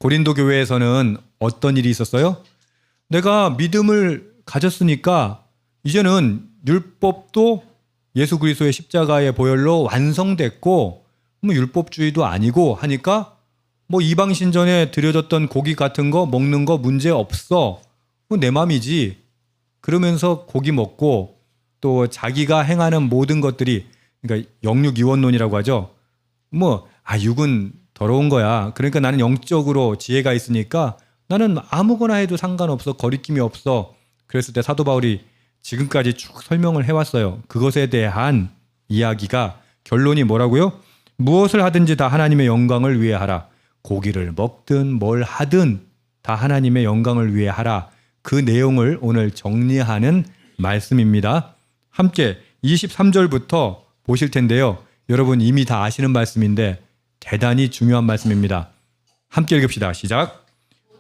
고린도 교회에서는 어떤 일이 있었어요? 내가 믿음을 가졌으니까 이제는 율법도 예수 그리스도의 십자가의 보혈로 완성됐고 뭐 율법주의도 아니고 하니까 뭐 이방 신전에 드려졌던 고기 같은 거 먹는 거 문제 없어. 뭐 내 맘이지. 그러면서 고기 먹고 또 자기가 행하는 모든 것들이 그러니까 영육이원론이라고 하죠. 육은 더러운 거야. 그러니까 나는 영적으로 지혜가 있으니까 나는 아무거나 해도 상관없어. 거리낌이 없어. 그랬을 때 사도 바울이 지금까지 쭉 설명을 해왔어요. 그것에 대한 이야기가 결론이 뭐라고요? 무엇을 하든지 다 하나님의 영광을 위해 하라. 고기를 먹든 뭘 하든 다 하나님의 영광을 위해 하라. 그 내용을 오늘 정리하는 말씀입니다. 함께 23절부터 보실 텐데요. 여러분 이미 다 아시는 말씀인데 대단히 중요한 말씀입니다. 함께 읽읍시다. 시작.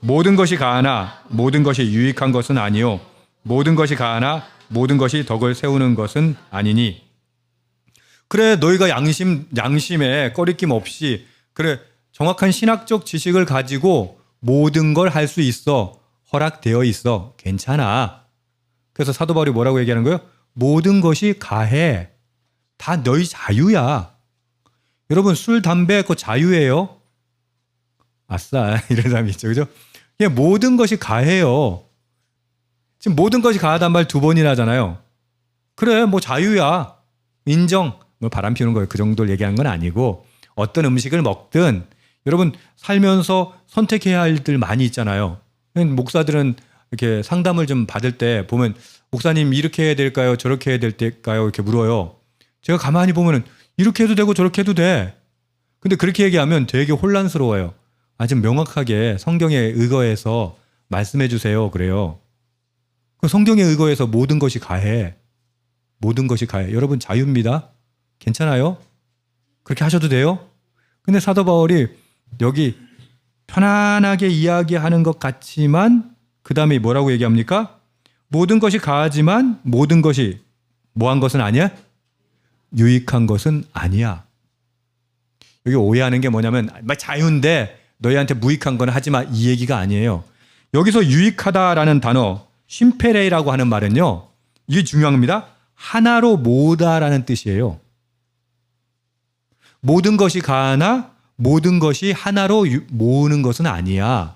모든 것이 가하나 모든 것이 유익한 것은 아니요 모든 것이 가하나 모든 것이 덕을 세우는 것은 아니니. 그래 너희가 양심에 꺼리낌 없이 그래 정확한 신학적 지식을 가지고 모든 걸 할 수 있어. 허락되어 있어. 괜찮아. 그래서 사도 바울이 뭐라고 얘기하는 거예요? 모든 것이 가해. 다 너희 자유야. 여러분 술, 담배 그거 자유예요. 아싸 이런 사람이 있죠. 그죠? 모든 것이 가해요. 지금 모든 것이 가하단 말 2번이나 하잖아요. 그래 뭐 자유야. 인정. 뭐 바람 피우는 거예요. 그 정도를 얘기하는 건 아니고 어떤 음식을 먹든 여러분 살면서 선택해야 할 일들 많이 있잖아요. 목사들은 이렇게 상담을 좀 받을 때 보면 목사님 이렇게 해야 될까요? 저렇게 해야 될까요? 이렇게 물어요. 제가 가만히 보면은 이렇게 해도 되고 저렇게 해도 돼. 근데 그렇게 얘기하면 되게 혼란스러워요. 좀 명확하게 성경에 의거해서 말씀해 주세요. 그래요. 성경에 의거해서 모든 것이 가해. 모든 것이 가해. 여러분 자유입니다. 괜찮아요? 그렇게 하셔도 돼요? 근데 사도 바울이 여기 편안하게 이야기하는 것 같지만 그 다음에 뭐라고 얘기합니까? 모든 것이 가하지만 모든 것이 뭐한 것은 아니야? 유익한 것은 아니야. 여기 오해하는 게 뭐냐면 자유인데 너희한테 무익한 건 하지 마 이 얘기가 아니에요. 여기서 유익하다라는 단어 심페레이라고 하는 말은요. 이게 중요합니다. 하나로 모으다라는 뜻이에요. 모든 것이 가하나 모든 것이 하나로 모으는 것은 아니야.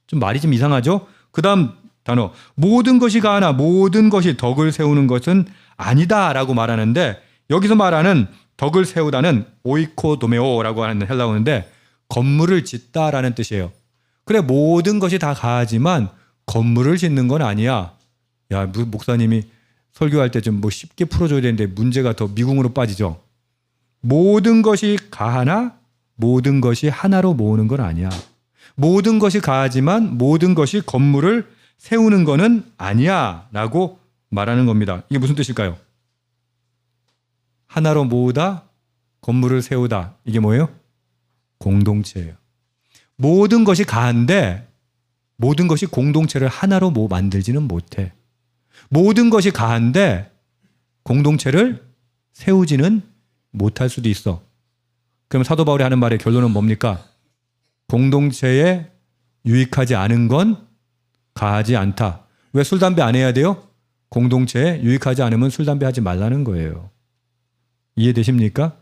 좀 말이 좀 이상하죠? 그 다음 단어 모든 것이 가하나 모든 것이 덕을 세우는 것은 아니다라고 말하는데 여기서 말하는 덕을 세우다는 오이코도메오라고 하는 헬라어인데 건물을 짓다라는 뜻이에요. 그래 모든 것이 다 가하지만 건물을 짓는 건 아니야. 야 목사님이 설교할 때 좀 뭐 쉽게 풀어줘야 되는데 문제가 더 미궁으로 빠지죠. 모든 것이 가하나 모든 것이 하나로 모으는 건 아니야. 모든 것이 가하지만 모든 것이 건물을 세우는 거는 아니야 라고 말하는 겁니다. 이게 무슨 뜻일까요? 하나로 모으다, 건물을 세우다. 이게 뭐예요? 공동체예요. 모든 것이 가한데 모든 것이 공동체를 하나로 만들지는 못해. 모든 것이 가한데 공동체를 세우지는 못할 수도 있어. 그럼 사도 바울이 하는 말의 결론은 뭡니까? 공동체에 유익하지 않은 건 가하지 않다. 왜 술, 담배 안 해야 돼요? 공동체에 유익하지 않으면 술, 담배 하지 말라는 거예요. 이해되십니까?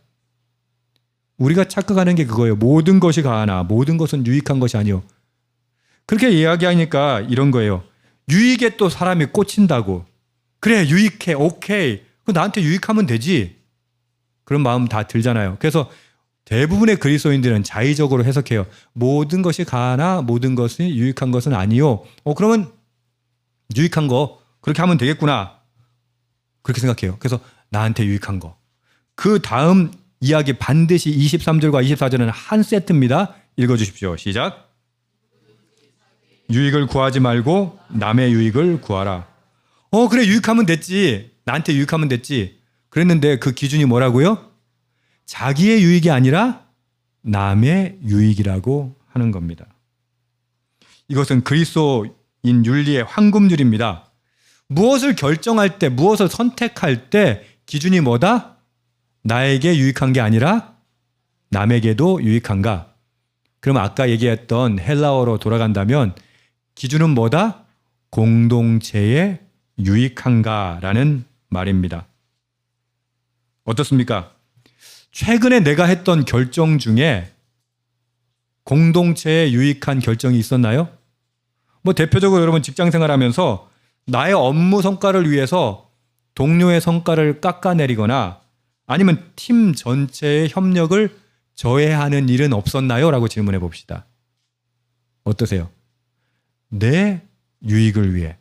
우리가 착각하는 게 그거예요. 모든 것이 가하나 모든 것은 유익한 것이 아니요. 그렇게 이야기하니까 이런 거예요. 유익에 또 사람이 꽂힌다고. 그래 유익해 오케이. 나한테 유익하면 되지. 그런 마음 다 들잖아요. 그래서 대부분의 그리스도인들은 자의적으로 해석해요. 모든 것이 가하나 모든 것이 유익한 것은 아니요. 그러면 유익한 거 그렇게 하면 되겠구나. 그렇게 생각해요. 그래서 나한테 유익한 거. 그 다음 이야기 반드시 23절과 24절은 한 세트입니다. 읽어주십시오. 시작. 유익을 구하지 말고 남의 유익을 구하라. 그래 유익하면 됐지. 나한테 유익하면 됐지. 그랬는데 그 기준이 뭐라고요? 자기의 유익이 아니라 남의 유익이라고 하는 겁니다. 이것은 그리스도인 윤리의 황금률입니다. 무엇을 결정할 때, 무엇을 선택할 때 기준이 뭐다? 나에게 유익한 게 아니라 남에게도 유익한가? 그러면 아까 얘기했던 헬라어로 돌아간다면 기준은 뭐다? 공동체에 유익한가라는 말입니다. 어떻습니까? 최근에 내가 했던 결정 중에 공동체에 유익한 결정이 있었나요? 뭐 대표적으로 여러분 직장 생활하면서 나의 업무 성과를 위해서 동료의 성과를 깎아내리거나 아니면 팀 전체의 협력을 저해하는 일은 없었나요? 라고 질문해 봅시다. 어떠세요? 내 유익을 위해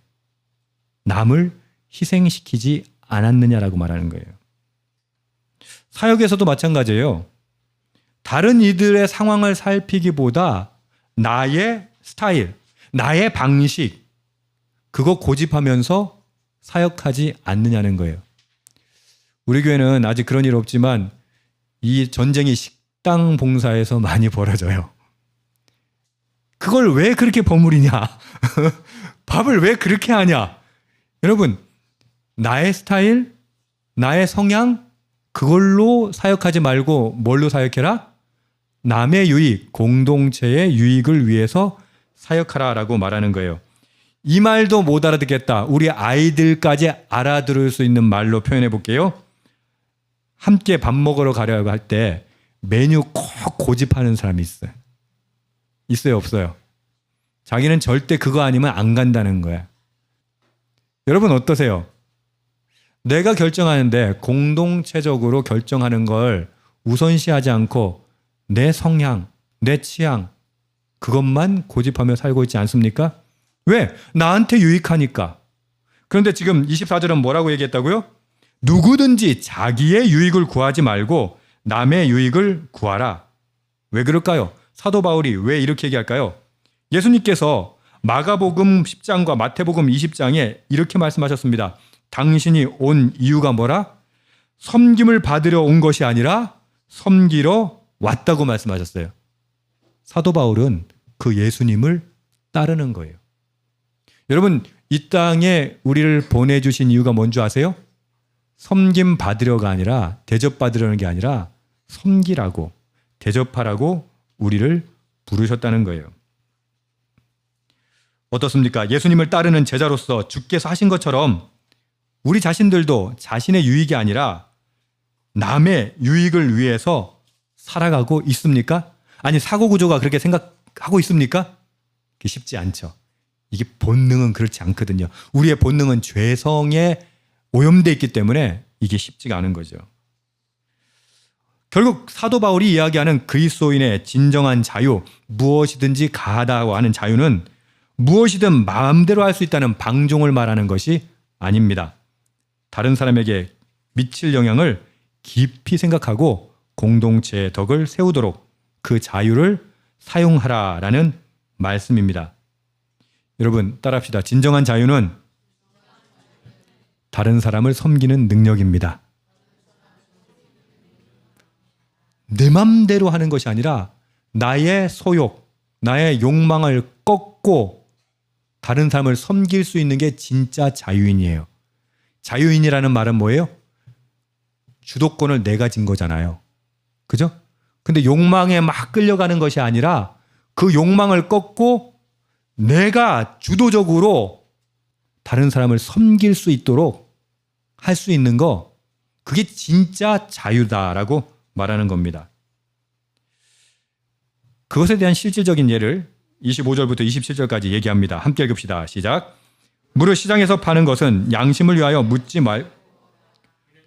남을 희생시키지 않았느냐라고 말하는 거예요. 사역에서도 마찬가지예요. 다른 이들의 상황을 살피기보다 나의 스타일, 나의 방식, 그거 고집하면서 사역하지 않느냐는 거예요. 우리 교회는 아직 그런 일 없지만 이 전쟁이 식당 봉사에서 많이 벌어져요. 그걸 왜 그렇게 버무리냐? 밥을 왜 그렇게 하냐? 여러분, 나의 스타일, 나의 성향, 그걸로 사역하지 말고 뭘로 사역해라? 남의 유익, 공동체의 유익을 위해서 사역하라라고 말하는 거예요. 이 말도 못 알아듣겠다. 우리 아이들까지 알아들을 수 있는 말로 표현해 볼게요. 함께 밥 먹으러 가려고 할 때 메뉴 꼭 고집하는 사람이 있어요. 있어요, 없어요? 자기는 절대 그거 아니면 안 간다는 거야. 여러분 어떠세요? 내가 결정하는데 공동체적으로 결정하는 걸 우선시하지 않고 내 성향, 내 취향 그것만 고집하며 살고 있지 않습니까? 왜? 나한테 유익하니까. 그런데 지금 24절은 뭐라고 얘기했다고요? 누구든지 자기의 유익을 구하지 말고 남의 유익을 구하라. 왜 그럴까요? 사도 바울이 왜 이렇게 얘기할까요? 예수님께서 마가복음 10장과 마태복음 20장에 이렇게 말씀하셨습니다. 당신이 온 이유가 뭐라? 섬김을 받으러 온 것이 아니라 섬기러 왔다고 말씀하셨어요. 사도 바울은 그 예수님을 따르는 거예요. 여러분, 이 땅에 우리를 보내주신 이유가 뭔지 아세요? 섬김 받으려가 아니라 대접받으려는 게 아니라 섬기라고 대접하라고 우리를 부르셨다는 거예요. 어떻습니까? 예수님을 따르는 제자로서 주께서 하신 것처럼 우리 자신들도 자신의 유익이 아니라 남의 유익을 위해서 살아가고 있습니까? 아니 사고구조가 그렇게 생각하고 있습니까? 그게 쉽지 않죠. 이게 본능은 그렇지 않거든요. 우리의 본능은 죄성에 오염되어 있기 때문에 이게 쉽지가 않은 거죠. 결국 사도 바울이 이야기하는 그리스도인의 진정한 자유, 무엇이든지 가하다고 하는 자유는 무엇이든 마음대로 할 수 있다는 방종을 말하는 것이 아닙니다. 다른 사람에게 미칠 영향을 깊이 생각하고 공동체의 덕을 세우도록 그 자유를 사용하라라는 말씀입니다. 여러분 따라합시다. 진정한 자유는 다른 사람을 섬기는 능력입니다. 내 맘대로 하는 것이 아니라 나의 소욕, 나의 욕망을 꺾고 다른 사람을 섬길 수 있는 게 진짜 자유인이에요. 자유인이라는 말은 뭐예요? 주도권을 내가 진 거잖아요. 그죠? 근데 욕망에 막 끌려가는 것이 아니라 그 욕망을 꺾고 내가 주도적으로 다른 사람을 섬길 수 있도록 할 수 있는 거, 그게 진짜 자유다라고 말하는 겁니다. 그것에 대한 실질적인 예를 25절부터 27절까지 얘기합니다. 함께 읽읍시다. 시작. 무릇 시장에서 파는 것은 양심을 위하여 묻지 말.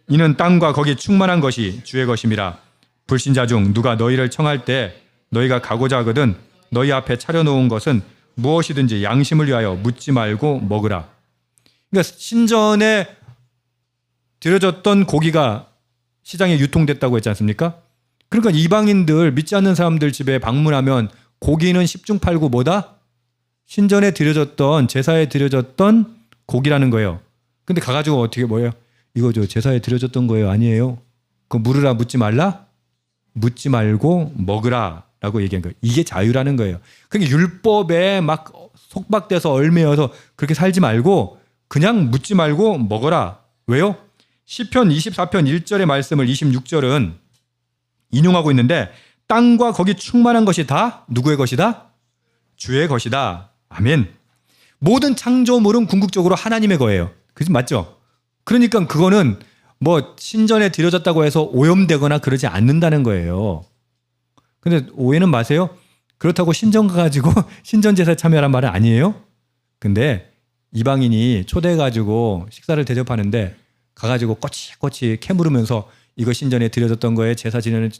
이는 땅과 거기 충만한 것이 주의 것임이라. 불신자 중 누가 너희를 청할 때 너희가 가고자 하거든 너희 앞에 차려놓은 것은 무엇이든지 양심을 위하여 묻지 말고 먹으라. 그러니까 신전에 들여졌던 고기가 시장에 유통됐다고 했지 않습니까? 그러니까 이방인들, 믿지 않는 사람들 집에 방문하면 고기는 10중 8구 뭐다? 신전에 들여졌던, 제사에 들여졌던 고기라는 거예요. 근데 가가지고 어떻게 뭐예요? 이거 저 제사에 들여졌던 거예요? 아니에요. 그거 물으라 묻지 말라? 묻지 말고 먹으라 라고 얘기한 거예요. 이게 자유라는 거예요. 그러니까 율법에 막 속박돼서 얽매여서 그렇게 살지 말고 그냥 묻지 말고 먹어라. 왜요? 시편 24편 1절의 말씀을 26절은 인용하고 있는데 땅과 거기 충만한 것이 다 누구의 것이다? 주의 것이다. 아멘. 모든 창조물은 궁극적으로 하나님의 거예요. 그지 맞죠? 그러니까 그거는 뭐 신전에 드려졌다고 해서 오염되거나 그러지 않는다는 거예요. 근데 오해는 마세요. 그렇다고 신전 가가지고 신전 제사에 참여하란 말은 아니에요. 근데 이방인이 초대해가지고 식사를 대접하는데 가가지고 꼬치꼬치 캐물으면서 이거 신전에 드려졌던 거예요. 제사 지내는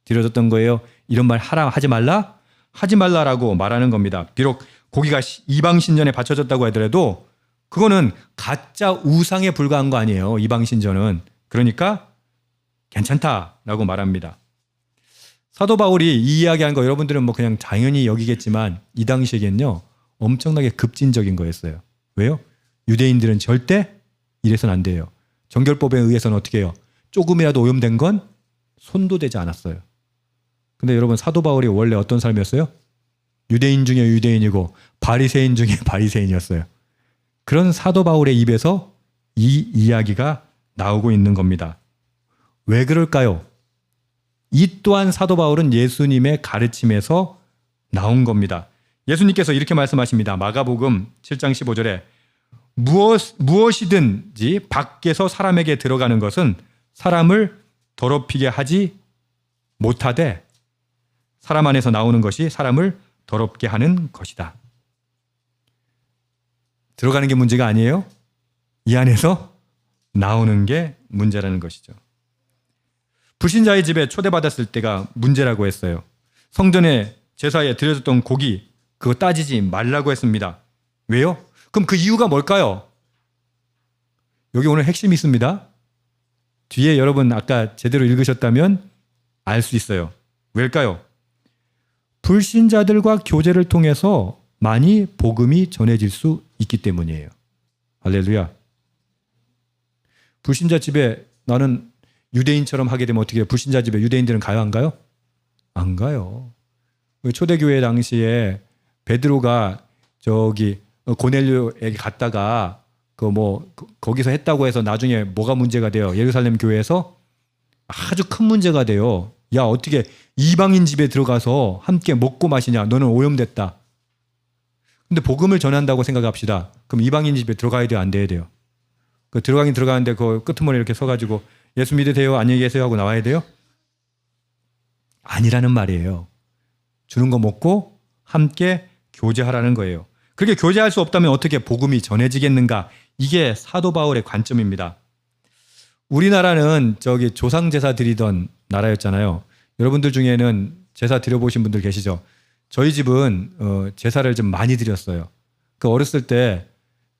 드려졌던 거예요. 이런 말 하지 말라? 하지 말라라고 말하는 겁니다. 비록 고기가 이방 신전에 바쳐졌다고 하더라도 그거는 가짜 우상에 불과한 거 아니에요. 이방 신전은. 그러니까 괜찮다라고 말합니다. 사도 바울이 이 이야기한 거 여러분들은 뭐 그냥 당연히 여기겠지만 이 당시에겐요 엄청나게 급진적인 거였어요. 왜요? 유대인들은 절대 이래서는 안 돼요. 정결법에 의해서는 어떻게 해요? 조금이라도 오염된 건 손도 대지 않았어요. 근데 여러분 사도 바울이 원래 어떤 사람이었어요? 유대인 중에 유대인이고 바리새인 중에 바리새인이었어요. 그런 사도 바울의 입에서 이 이야기가 나오고 있는 겁니다. 왜 그럴까요? 이 또한 사도 바울은 예수님의 가르침에서 나온 겁니다. 예수님께서 이렇게 말씀하십니다. 마가복음 7장 15절에 무엇이든지 밖에서 사람에게 들어가는 것은 사람을 더럽히게 하지 못하되 사람 안에서 나오는 것이 사람을 더럽게 하는 것이다. 들어가는 게 문제가 아니에요. 이 안에서 나오는 게 문제라는 것이죠. 불신자의 집에 초대받았을 때가 문제라고 했어요. 성전에 제사에 드려졌던 고기 그거 따지지 말라고 했습니다. 왜요? 그럼 그 이유가 뭘까요? 여기 오늘 핵심이 있습니다. 뒤에 여러분 아까 제대로 읽으셨다면 알 수 있어요. 왜일까요? 불신자들과 교제를 통해서 많이 복음이 전해질 수 있기 때문이에요. 할렐루야. 불신자 집에 나는 유대인처럼 하게 되면 어떻게 해요? 불신자 집에 유대인들은 가요 안 가요? 안 가요. 초대교회 당시에 베드로가 저기 고넬료에게 갔다가 거기서 했다고 해서 나중에 뭐가 문제가 돼요? 예루살렘 교회에서 아주 큰 문제가 돼요. 야 어떻게 이방인 집에 들어가서 함께 먹고 마시냐? 너는 오염됐다. 근데 복음을 전한다고 생각합시다. 그럼 이방인 집에 들어가야 돼요? 안 돼야 돼요? 들어가긴 들어가는데 그 끄트머리 이렇게 서가지고 예수 믿으세요? 안녕히 계세요? 하고 나와야 돼요? 아니라는 말이에요. 주는 거 먹고 함께 교제하라는 거예요. 그렇게 교제할 수 없다면 어떻게 복음이 전해지겠는가? 이게 사도 바울의 관점입니다. 우리나라는 저기 조상 제사 드리던 나라였잖아요. 여러분들 중에는 제사 드려보신 분들 계시죠? 저희 집은 제사를 좀 많이 드렸어요. 그 어렸을 때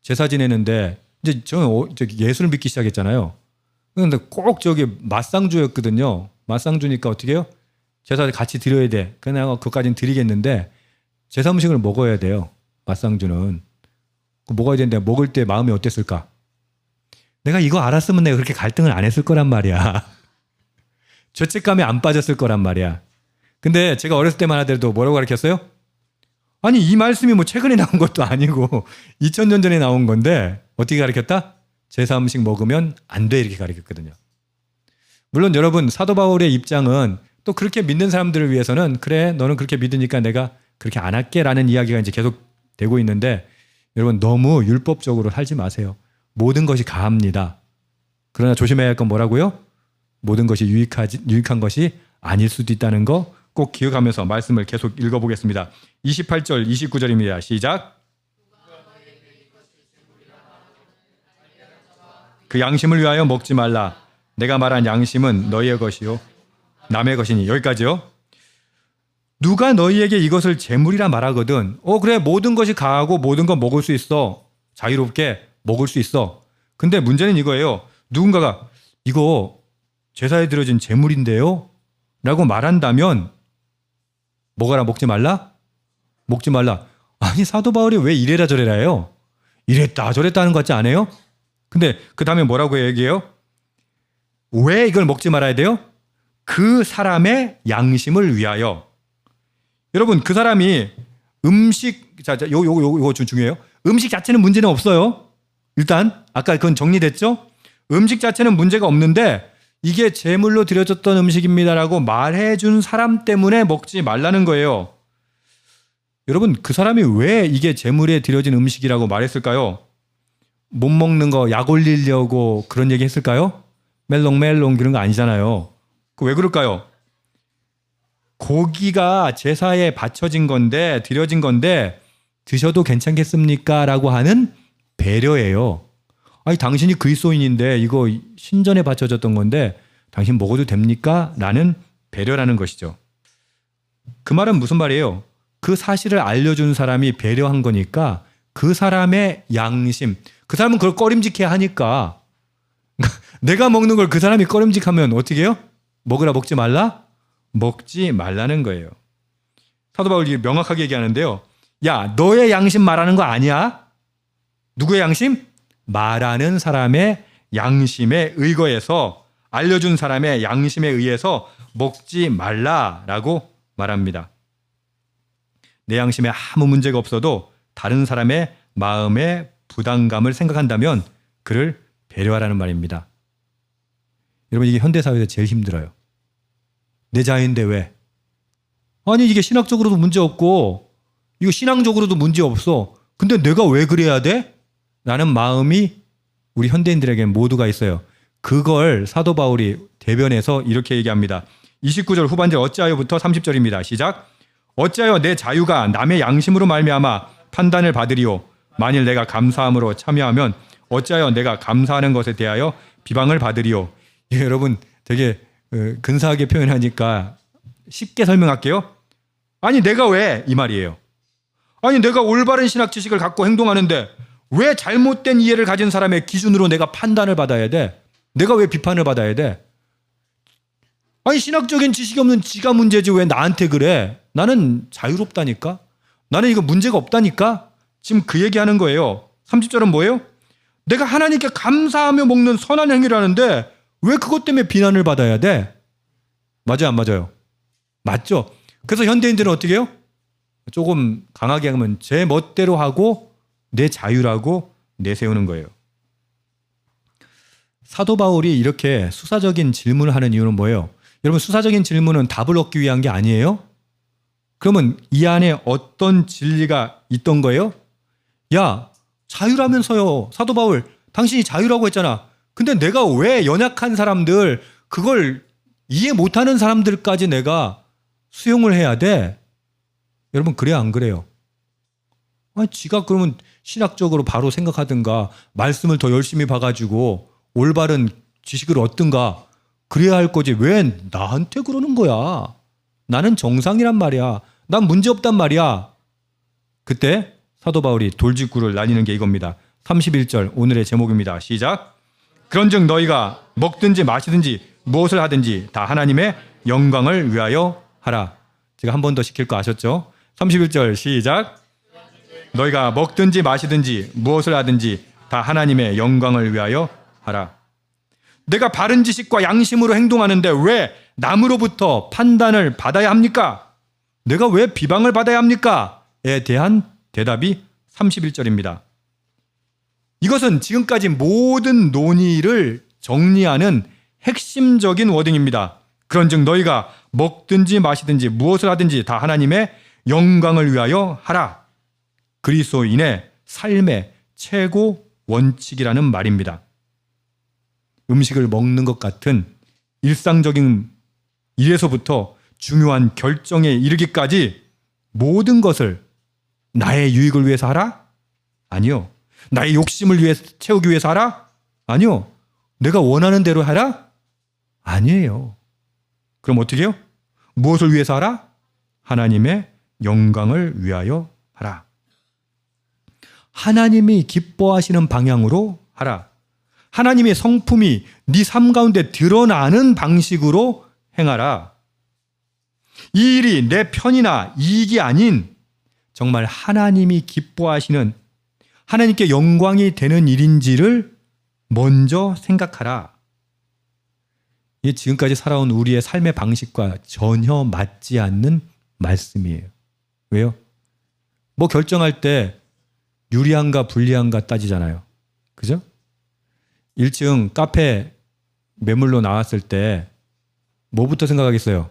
제사 지내는데 이제 저는 예수를 믿기 시작했잖아요. 그런데 꼭 저기 맛상주였거든요. 맛상주니까 어떻게 해요? 제사를 같이 드려야 돼. 그냥 그것까지는 드리겠는데 제사 음식을 먹어야 돼요. 맛상주는. 먹어야 되는데 먹을 때 마음이 어땠을까? 내가 이거 알았으면 내가 그렇게 갈등을 안 했을 거란 말이야. 죄책감에 안 빠졌을 거란 말이야. 근데 제가 어렸을 때만 하더라도 뭐라고 가르쳤어요? 아니 이 말씀이 뭐 최근에 나온 것도 아니고 2000년 전에 나온 건데 어떻게 가르쳤다? 제사 음식 먹으면 안 돼 이렇게 가르쳤거든요. 물론 여러분 사도 바울의 입장은 또 그렇게 믿는 사람들을 위해서는 그래 너는 그렇게 믿으니까 내가 그렇게 안 할게 라는 이야기가 이제 계속 되고 있는데 여러분 너무 율법적으로 살지 마세요. 모든 것이 가합니다. 그러나 조심해야 할 건 뭐라고요? 모든 것이 유익한 것이 아닐 수도 있다는 거 꼭 기억하면서 말씀을 계속 읽어보겠습니다. 28절 29절입니다. 시작. 그 양심을 위하여 먹지 말라. 내가 말한 양심은 너희의 것이요 남의 것이니. 여기까지요. 누가 너희에게 이것을 재물이라 말하거든. 그래 모든 것이 가하고 모든 건 먹을 수 있어. 자유롭게 먹을 수 있어. 근데 문제는 이거예요. 누군가가 이거 제사에 드려진 재물인데요? 라고 말한다면 먹어라 먹지 말라? 먹지 말라. 아니 사도 바울이 왜 이래라 저래라 해요? 이랬다 저랬다 하는 것 같지 않아요? 근데 그 다음에 뭐라고 얘기해요? 왜 이걸 먹지 말아야 돼요? 그 사람의 양심을 위하여. 여러분 그 사람이 음식 요거 중요해요. 음식 자체는 문제는 없어요. 일단 아까 그건 정리됐죠? 음식 자체는 문제가 없는데 이게 제물로 드려졌던 음식입니다라고 말해준 사람 때문에 먹지 말라는 거예요. 여러분, 그 사람이 왜 이게 제물에 드려진 음식이라고 말했을까요? 못 먹는 거 약 올리려고 그런 얘기 했을까요? 멜롱멜롱 그런 거 아니잖아요. 왜 그럴까요? 고기가 제사에 바쳐진 건데, 드려진 건데 드셔도 괜찮겠습니까? 라고 하는 배려예요. 아니, 당신이 그리스도인인데 이거 신전에 바쳐졌던 건데 당신 먹어도 됩니까? 라는 배려라는 것이죠. 그 말은 무슨 말이에요? 그 사실을 알려준 사람이 배려한 거니까 그 사람의 양심, 그 사람은 그걸 꺼림직해 하니까 내가 먹는 걸 그 사람이 꺼림직하면 어떻게 해요? 먹으라 먹지 말라? 먹지 말라는 거예요. 사도 바울이 명확하게 얘기하는데요. 야, 너의 양심 말하는 거 아니야? 누구의 양심? 말하는 사람의 양심에 의거해서, 알려준 사람의 양심에 의해서 먹지 말라라고 말합니다. 내 양심에 아무 문제가 없어도 다른 사람의 마음의 부담감을 생각한다면 그를 배려하라는 말입니다. 여러분, 이게 현대사회에서 제일 힘들어요. 내 자유인데 왜? 아니, 이게 신학적으로도 문제 없고 이거 신앙적으로도 문제 없어. 근데 내가 왜 그래야 돼? 라는 마음이 우리 현대인들에게 모두가 있어요. 그걸 사도 바울이 대변해서 이렇게 얘기합니다. 29절 후반절 어찌하여부터 30절입니다. 시작. 어찌하여 내 자유가 남의 양심으로 말미암아 판단을 받으리요. 만일 내가 감사함으로 참여하면 어찌하여 내가 감사하는 것에 대하여 비방을 받으리요. 예, 여러분 되게 근사하게 표현하니까 쉽게 설명할게요. 아니, 내가 왜? 이 말이에요. 아니, 내가 올바른 신학 지식을 갖고 행동하는데 왜 잘못된 이해를 가진 사람의 기준으로 내가 판단을 받아야 돼? 내가 왜 비판을 받아야 돼? 아니, 신학적인 지식이 없는 지가 문제지 왜 나한테 그래? 나는 자유롭다니까? 나는 이거 문제가 없다니까? 지금 그 얘기하는 거예요. 30절은 뭐예요? 내가 하나님께 감사하며 먹는 선한 행위를 하는데 왜 그것 때문에 비난을 받아야 돼? 맞아요, 안 맞아요? 맞죠? 그래서 현대인들은 어떻게 해요? 조금 강하게 하면 제 멋대로 하고 내 자유라고 내세우는 거예요. 사도 바울이 이렇게 수사적인 질문을 하는 이유는 뭐예요? 여러분, 수사적인 질문은 답을 얻기 위한 게 아니에요? 그러면 이 안에 어떤 진리가 있던 거예요? 야, 자유라면서요. 사도 바울, 당신이 자유라고 했잖아. 근데 내가 왜 연약한 사람들, 그걸 이해 못하는 사람들까지 내가 수용을 해야 돼? 여러분, 그래야 안 그래요? 아니, 지가 그러면 신학적으로 바로 생각하든가 말씀을 더 열심히 봐가지고 올바른 지식을 얻든가 그래야 할 거지. 왜 나한테 그러는 거야? 나는 정상이란 말이야. 난 문제없단 말이야. 그때 사도 바울이 돌직구를 날리는 게 이겁니다. 31절 오늘의 제목입니다. 시작. 그런즉 너희가 먹든지 마시든지 무엇을 하든지 다 하나님의 영광을 위하여 하라. 제가 한 번 더 시킬 거 아셨죠? 31절 시작. 너희가 먹든지 마시든지 무엇을 하든지 다 하나님의 영광을 위하여 하라. 내가 바른 지식과 양심으로 행동하는데 왜 남으로부터 판단을 받아야 합니까? 내가 왜 비방을 받아야 합니까? 에 대한 대답이 31절입니다. 이것은 지금까지 모든 논의를 정리하는 핵심적인 워딩입니다. 그런즉 너희가 먹든지 마시든지 무엇을 하든지 다 하나님의 영광을 위하여 하라. 그리스도인의 삶의 최고 원칙이라는 말입니다. 음식을 먹는 것 같은 일상적인 일에서부터 중요한 결정에 이르기까지 모든 것을 나의 유익을 위해서 하라? 아니요. 나의 욕심을 위해 채우기 위해서 하라? 아니요. 내가 원하는 대로 하라? 아니에요. 그럼 어떻게 해요? 무엇을 위해서 하라? 하나님의 영광을 위하여 하라. 하나님이 기뻐하시는 방향으로 하라. 하나님의 성품이 네 삶 가운데 드러나는 방식으로 행하라. 이 일이 내 편이나 이익이 아닌 정말 하나님이 기뻐하시는, 하나님께 영광이 되는 일인지를 먼저 생각하라. 이게 지금까지 살아온 우리의 삶의 방식과 전혀 맞지 않는 말씀이에요. 왜요? 뭐 결정할 때 유리한가 불리한가 따지잖아요. 그죠? 1층 카페 매물로 나왔을 때 뭐부터 생각하겠어요?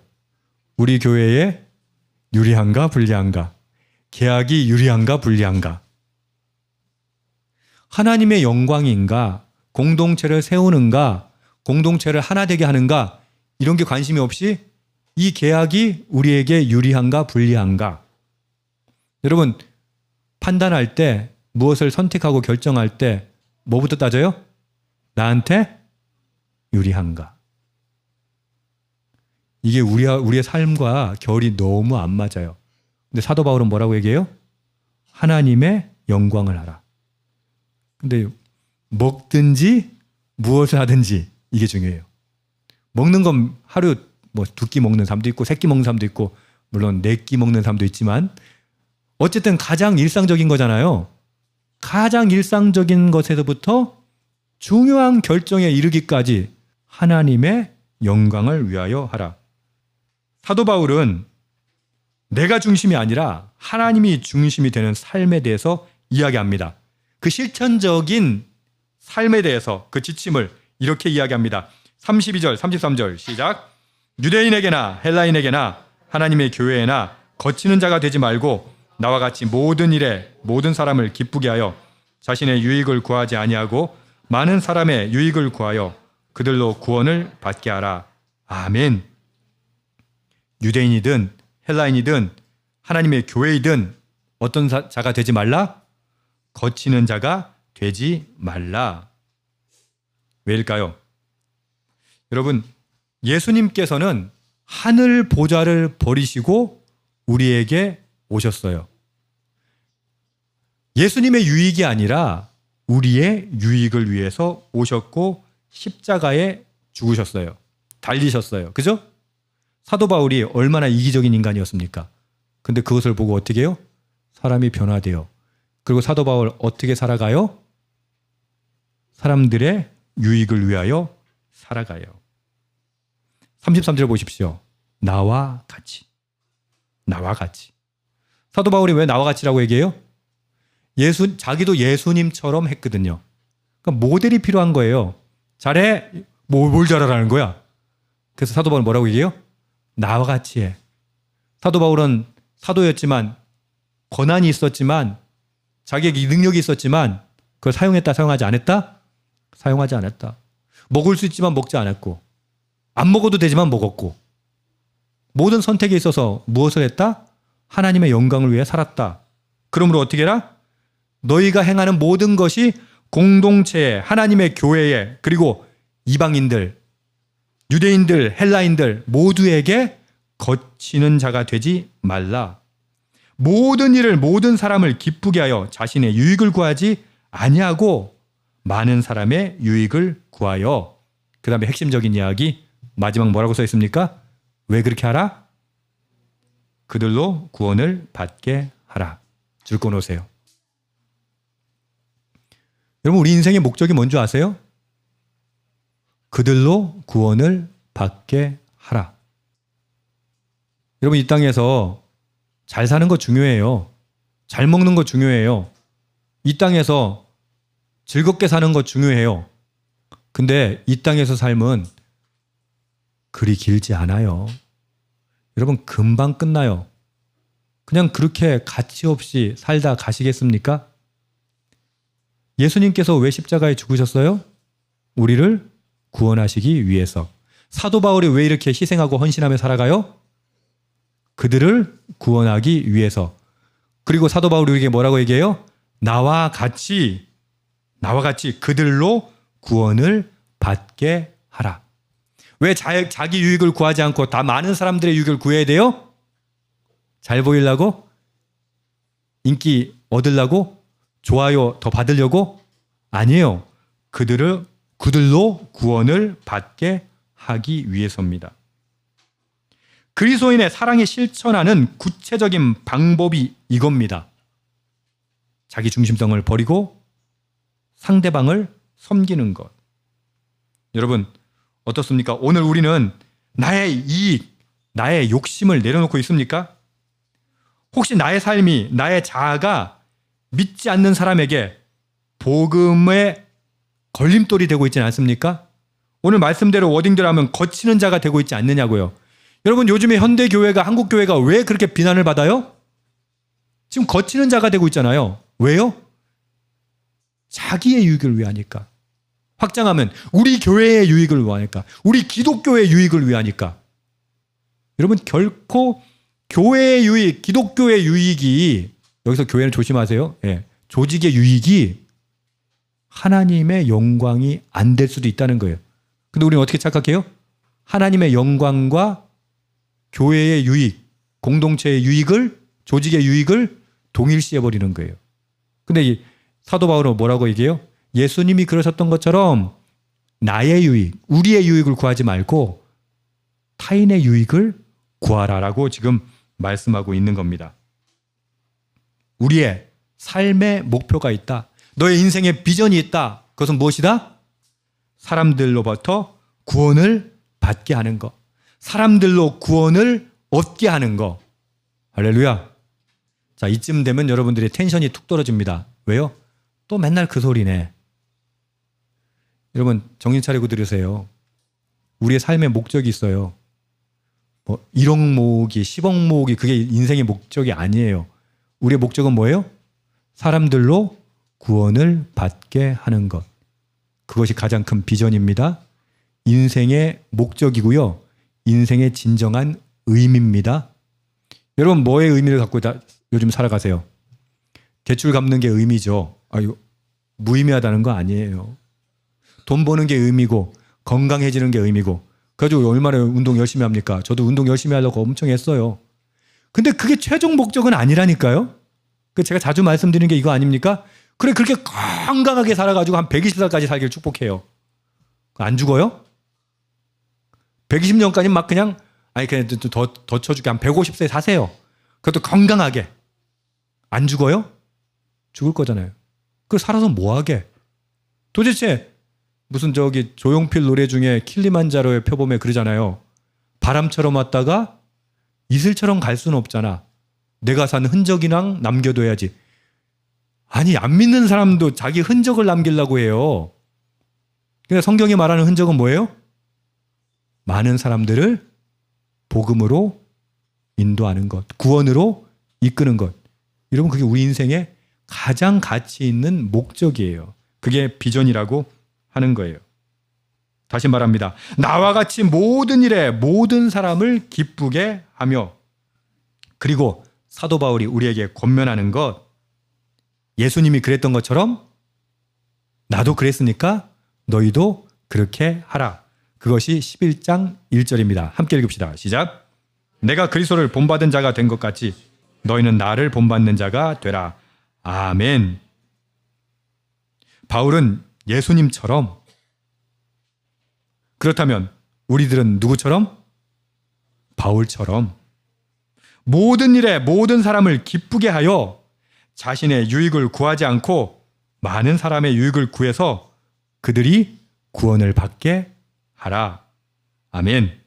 우리 교회에 유리한가 불리한가? 계약이 유리한가 불리한가? 하나님의 영광인가? 공동체를 세우는가? 공동체를 하나 되게 하는가? 이런 게 관심이 없이 이 계약이 우리에게 유리한가 불리한가? 여러분, 판단할 때 무엇을 선택하고 결정할 때 뭐부터 따져요? 나한테 유리한가? 이게 우리의 삶과 결이 너무 안 맞아요. 근데 사도 바울은 뭐라고 얘기해요? 하나님의 영광을 하라. 근데 먹든지 무엇을 하든지 이게 중요해요. 먹는 건 하루 뭐 2끼 먹는 사람도 있고 3끼 먹는 사람도 있고 물론 4끼 먹는 사람도 있지만 어쨌든 가장 일상적인 거잖아요. 가장 일상적인 것에서부터 중요한 결정에 이르기까지 하나님의 영광을 위하여 하라. 사도 바울은 내가 중심이 아니라 하나님이 중심이 되는 삶에 대해서 이야기합니다. 그 실천적인 삶에 대해서 그 지침을 이렇게 이야기합니다. 32절, 33절 시작. 유대인에게나 헬라인에게나 하나님의 교회에나 거치는 자가 되지 말고 나와 같이 모든 일에 모든 사람을 기쁘게 하여 자신의 유익을 구하지 아니하고 많은 사람의 유익을 구하여 그들로 구원을 받게 하라. 아멘. 유대인이든 헬라인이든 하나님의 교회이든 어떤 자가 되지 말라? 거치는 자가 되지 말라. 왜일까요? 여러분, 예수님께서는 하늘 보좌를 버리시고 우리에게 오셨어요. 예수님의 유익이 아니라 우리의 유익을 위해서 오셨고 십자가에 죽으셨어요. 달리셨어요. 그죠? 사도 바울이 얼마나 이기적인 인간이었습니까? 근데 그것을 보고 어떻게 해요? 사람이 변화돼요. 그리고 사도 바울 어떻게 살아가요? 사람들의 유익을 위하여 살아가요. 33절 보십시오. 나와 같이. 나와 같이. 사도 바울이 왜 나와 같이라고 얘기해요? 자기도 예수님처럼 했거든요. 그러니까 모델이 필요한 거예요. 잘해? 뭘 잘하라는 거야? 그래서 사도 바울은 뭐라고 얘기해요? 나와 같이 해. 사도 바울은 사도였지만 권한이 있었지만 자기에게 능력이 있었지만 그걸 사용했다 사용하지 않았다? 사용하지 않았다. 먹을 수 있지만 먹지 않았고 안 먹어도 되지만 먹었고 모든 선택에 있어서 무엇을 했다? 하나님의 영광을 위해 살았다. 그러므로 어떻게 해라? 너희가 행하는 모든 것이 공동체에 하나님의 교회에 그리고 이방인들 유대인들 헬라인들 모두에게 거치는 자가 되지 말라. 모든 일을 모든 사람을 기쁘게 하여 자신의 유익을 구하지 아니하고 많은 사람의 유익을 구하여. 그 다음에 핵심적인 이야기 마지막 뭐라고 써 있습니까? 왜 그렇게 하라? 그들로 구원을 받게 하라. 줄 꺼놓으세요. 여러분 우리 인생의 목적이 뭔지 아세요? 그들로 구원을 받게 하라. 여러분 이 땅에서 잘 사는 거 중요해요. 잘 먹는 거 중요해요. 이 땅에서 즐겁게 사는 거 중요해요. 근데 이 땅에서 삶은 그리 길지 않아요. 여러분 금방 끝나요. 그냥 그렇게 가치 없이 살다 가시겠습니까? 예수님께서 왜 십자가에 죽으셨어요? 우리를 구원하시기 위해서. 사도 바울이 왜 이렇게 희생하고 헌신하며 살아가요? 그들을 구원하기 위해서. 그리고 사도 바울이 우리에게 뭐라고 얘기해요? 나와 같이 그들로 구원을 받게 하라. 왜 자기 유익을 구하지 않고 다 많은 사람들의 유익을 구해야 돼요? 잘 보이려고? 인기 얻으려고? 좋아요 더 받으려고? 아니에요. 그들로 구원을 받게 하기 위해서입니다. 그리스도인의 사랑에 실천하는 구체적인 방법이 이겁니다. 자기 중심성을 버리고 상대방을 섬기는 것. 여러분 어떻습니까? 오늘 우리는 나의 이익, 나의 욕심을 내려놓고 있습니까? 혹시 나의 삶이, 나의 자아가 믿지 않는 사람에게 복음의 걸림돌이 되고 있지는 않습니까? 오늘 말씀대로 워딩대로 하면 거치는 자가 되고 있지 않느냐고요. 여러분 요즘에 현대교회가 한국교회가 왜 그렇게 비난을 받아요? 지금 거치는 자가 되고 있잖아요. 왜요? 자기의 유익을 위하니까. 확장하면 우리 교회의 유익을 위하니까. 우리 기독교의 유익을 위하니까. 여러분 결코 교회의 유익, 기독교의 유익이 여기서 교회는 조심하세요. 예. 조직의 유익이 하나님의 영광이 안 될 수도 있다는 거예요. 근데 우리는 어떻게 착각해요? 하나님의 영광과 교회의 유익, 공동체의 유익을, 조직의 유익을 동일시해버리는 거예요. 근데 이 사도 바울은 뭐라고 얘기해요? 예수님이 그러셨던 것처럼 나의 유익, 우리의 유익을 구하지 말고 타인의 유익을 구하라라고 지금 말씀하고 있는 겁니다. 우리의 삶의 목표가 있다. 너의 인생의 비전이 있다. 그것은 무엇이다? 사람들로부터 구원을 받게 하는 것. 사람들로 구원을 얻게 하는 것. 할렐루야. 자, 이쯤 되면 여러분들의 텐션이 툭 떨어집니다. 왜요? 또 맨날 그 소리네. 여러분 정신 차리고 들으세요. 우리의 삶의 목적이 있어요. 뭐 1억 모으기, 10억 모으기 그게 인생의 목적이 아니에요. 우리의 목적은 뭐예요? 사람들로 구원을 받게 하는 것. 그것이 가장 큰 비전입니다. 인생의 목적이고요. 인생의 진정한 의미입니다. 여러분 뭐의 의미를 갖고 요즘 살아가세요? 대출 갚는 게 의미죠. 이거 무의미하다는 거 아니에요. 돈 버는 게 의미고 건강해지는 게 의미고 그래가지고 얼마나 운동 열심히 합니까? 저도 운동 열심히 하려고 엄청 했어요. 근데 그게 최종 목적은 아니라니까요. 제가 자주 말씀드리는 게 이거 아닙니까? 그래 그렇게 건강하게 살아가지고 한 120살까지 살기를 축복해요. 안 죽어요? 120년까지 막 그냥 더 쳐줄게 한 150세 사세요. 그것도 건강하게. 안 죽어요? 죽을 거잖아요. 그걸 살아서 뭐하게? 도대체 무슨 조용필 노래 중에 킬리만자로의 표범에 그러잖아요. 바람처럼 왔다가 이슬처럼 갈 수는 없잖아. 내가 산 흔적이랑 남겨둬야지. 아니 안 믿는 사람도 자기 흔적을 남기려고 해요. 그러니까 성경이 말하는 흔적은 뭐예요? 많은 사람들을 복음으로 인도하는 것, 구원으로 이끄는 것. 여러분 그게 우리 인생의 가장 가치 있는 목적이에요. 그게 비전이라고 하는 거예요. 다시 말합니다. 나와 같이 모든 일에 모든 사람을 기쁘게 하며 그리고 사도 바울이 우리에게 권면하는 것 예수님이 그랬던 것처럼 나도 그랬으니까 너희도 그렇게 하라. 그것이 11장 1절입니다. 함께 읽읍시다. 시작. 내가 그리스도를 본받은 자가 된 것 같이 너희는 나를 본받는 자가 되라. 아멘. 바울은 예수님처럼 그렇다면 우리들은 누구처럼? 바울처럼 모든 일에 모든 사람을 기쁘게 하여 자신의 유익을 구하지 않고 많은 사람의 유익을 구해서 그들이 구원을 받게 하라. 아멘.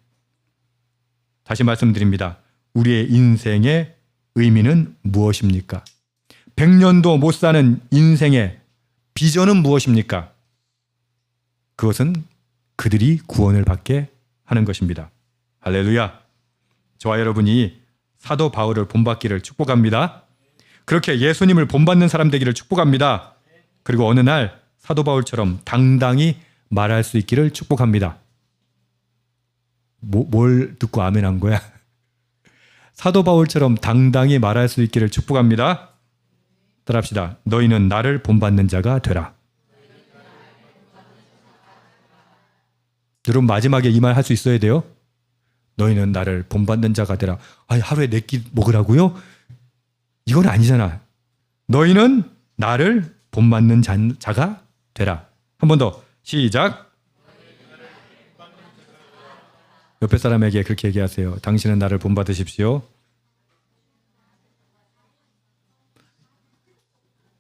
다시 말씀드립니다. 우리의 인생의 의미는 무엇입니까? 100년도 못 사는 인생의 비전은 무엇입니까? 그것은 그들이 구원을 받게 하는 것입니다. 할렐루야. 저와 여러분이 사도 바울을 본받기를 축복합니다. 그렇게 예수님을 본받는 사람 되기를 축복합니다. 그리고 어느 날 사도 바울처럼 당당히 말할 수 있기를 축복합니다. 뭘 듣고 아멘 한 거야? 사도 바울처럼 당당히 말할 수 있기를 축복합니다. 따라합시다. 너희는 나를 본받는 자가 되라. 여러분 마지막에 이 말 할 수 있어야 돼요. 너희는 나를 본받는 자가 되라. 아니 하루에 4끼 먹으라고요? 이건 아니잖아. 너희는 나를 본받는 자가 되라. 한 번 더 시작. 옆에 사람에게 그렇게 얘기하세요. 당신은 나를 본받으십시오.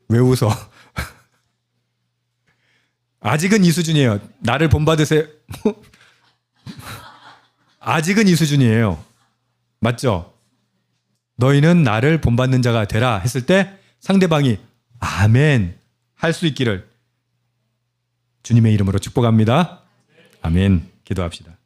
왜 웃어? 아직은 이 수준이에요. 나를 본받으세요. 아직은 이 수준이에요. 맞죠? 너희는 나를 본받는 자가 되라 했을 때 상대방이 아멘 할 수 있기를 주님의 이름으로 축복합니다. 아멘. 기도합시다.